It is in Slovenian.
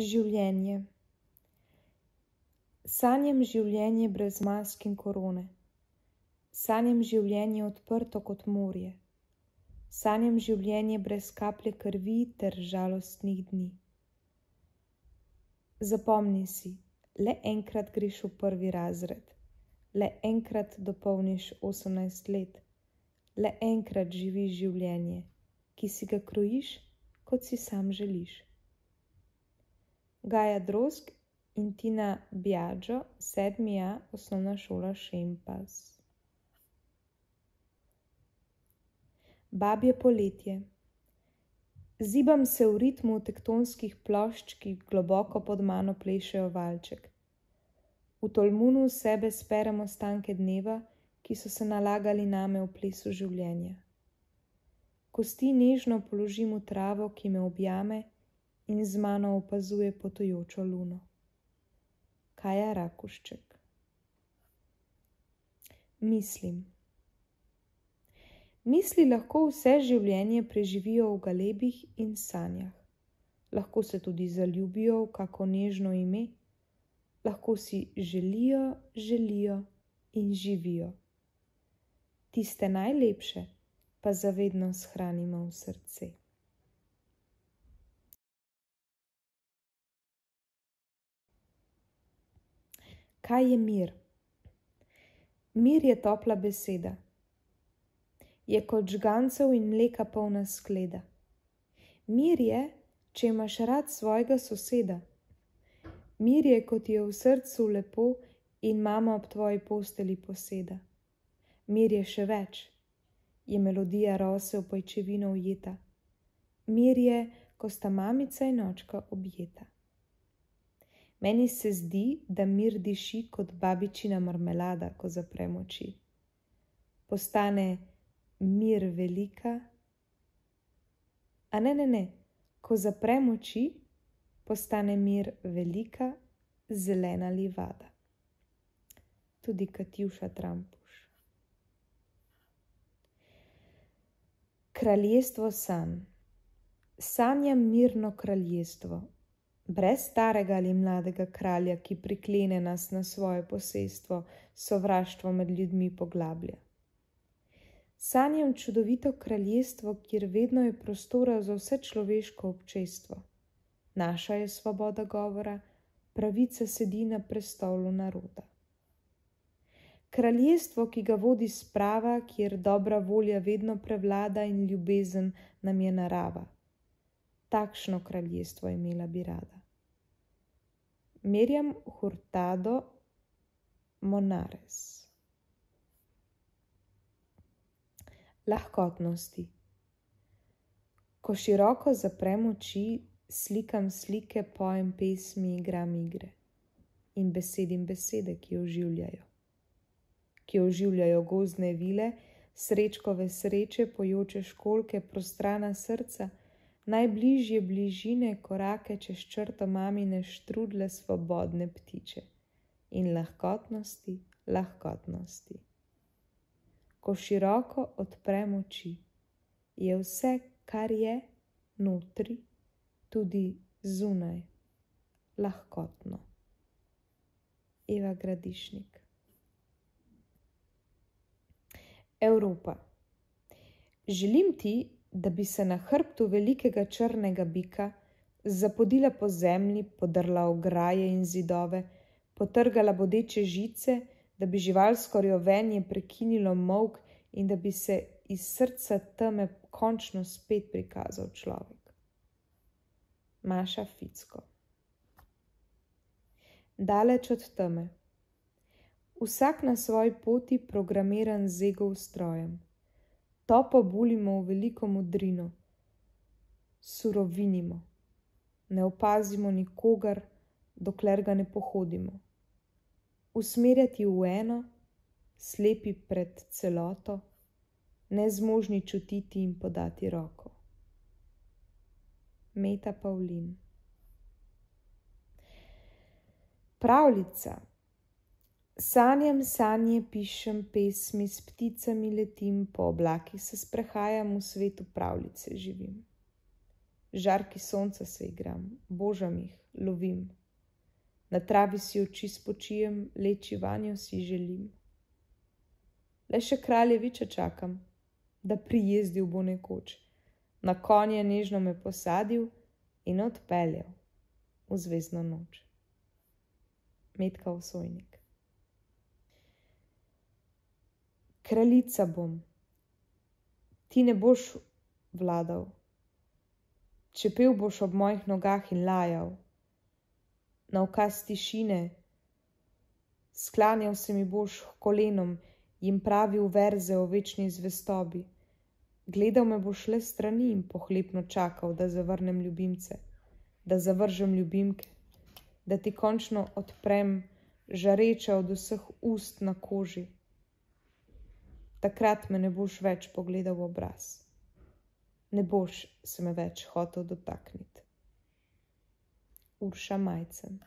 Življenje. Sanjam življenje brez mask in korone. Sanjam življenje odprto kot morje. Sanjam življenje brez kaplje krvi ter žalostnih dni. Zapomni si, le enkrat greš v 1. razred, le enkrat dopolniš 18 let, le enkrat živiš življenje, ki si ga krojiš, kot si sam želiš. Gaja Drozg in Tina Biagio, 7A, osnovna šola Šempas. Babje poletje. Zibam se v ritmu tektonskih plošč, ki globoko pod mano plešejo valček. V tolmunu sebe sperem ostanke dneva, ki so se nalagali name v plesu življenja. Kosti nežno položim v travo, ki me objame in z mano opazuje potujočo luno. Kaja Rakušček. Mislim. Misli lahko vse življenje preživijo v galebih in sanjah. Lahko se tudi zaljubijo v kako nežno ime. Lahko si želijo in živijo. Tiste najlepše pa zavedno shranimo v srce. Kaj je mir? Mir je topla beseda. Je kot žgancev in mleka polna skleda. Mir je, če imaš rad svojega soseda. Mir je, ko ti je v srcu lepo in mama ob tvoji posteli poseda. Mir je še več. Je melodija rose v pajčevino ujeta. Mir je, ko sta mamica in očka objeta. Meni se zdi, da mir diši kot babičina marmelada, ko zaprem oči. Postane mir velika. A ne, ko zaprem oči, postane mir velika, zelena livada. Tudi Katjuša Trampuš. Kraljestvo sanj. Sanjam mirno kraljestvo. Brez starega ali mladega kralja, ki priklene nas na svoje posestvo, sovraštvo med ljudmi poglablja. Sanjam čudovito kraljestvo, kjer vedno je prostora za vse človeško občestvo. Naša je svoboda govora, pravica sedi na prestolu naroda. Kraljestvo, ki ga vodi sprava, kjer dobra volja vedno prevlada in ljubezen nam je narava. Takšno kraljestvo imela bi rada. Miriam Hurtado Monares. Lahkotnosti. Ko široko zaprem oči, slikam slike, pojem pesmi, igram igre. In besedim besede, ki oživljajo. Ki oživljajo gozdne vile, srečkove sreče, pojoče školjke, prostrana srca, najbližje bližine, korake čez črto mamine štrudle svobodne ptiče. In lahkotnosti. Ko široko odprem oči, je vse, kar je notri, tudi zunaj, lahkotno. Eva Gradišnik. Evropa. Želim ti, da bi se na hrbtu velikega črnega bika zapodila po zemlji, podrla ograje in zidove, potrgala bodeče žice, da bi živalsko rjovenje prekinilo molk in da bi se iz srca teme končno spet prikazal človek. Maša Ficko. Daleč od teme. Vsak na svoji poti programiran z ego strojem. Topo bulimo v veliko modrino, surovinimo, ne opazimo nikogar, dokler ga ne pohodimo. Usmerjati v eno, slepi pred celoto, nezmožni čutiti in podati roko. Meta Pavlin. Pravljica. Sanjam sanje, pišem pesmi, s pticami letim, po oblakih se sprehajam, v svetu pravljice živim. žarki sonca se igram, božam jih, lovim. Na travi si oči spočijem, leči vanjo si želim. Le še kraljeviča čakam, da prijezdil bo nekoč. Na konje nežno me posadil in odpeljal v zvezdno noč. Metka Osojnik. Kraljica bom, ti ne boš vladal. Čepel boš ob mojih nogah in lajal. Na ukaz tišine sklanjal se mi boš k kolenom, jim pravil verze o večni zvestobi. Gledal me boš le strani in pohlepno čakal, da zavrnem ljubimce, da zavržem ljubimke, da ti končno odprem žareča od vseh ust na koži. Takrat me ne boš več pogledal v obraz. Ne boš se me več hotel dotakniti. Urša Majcen.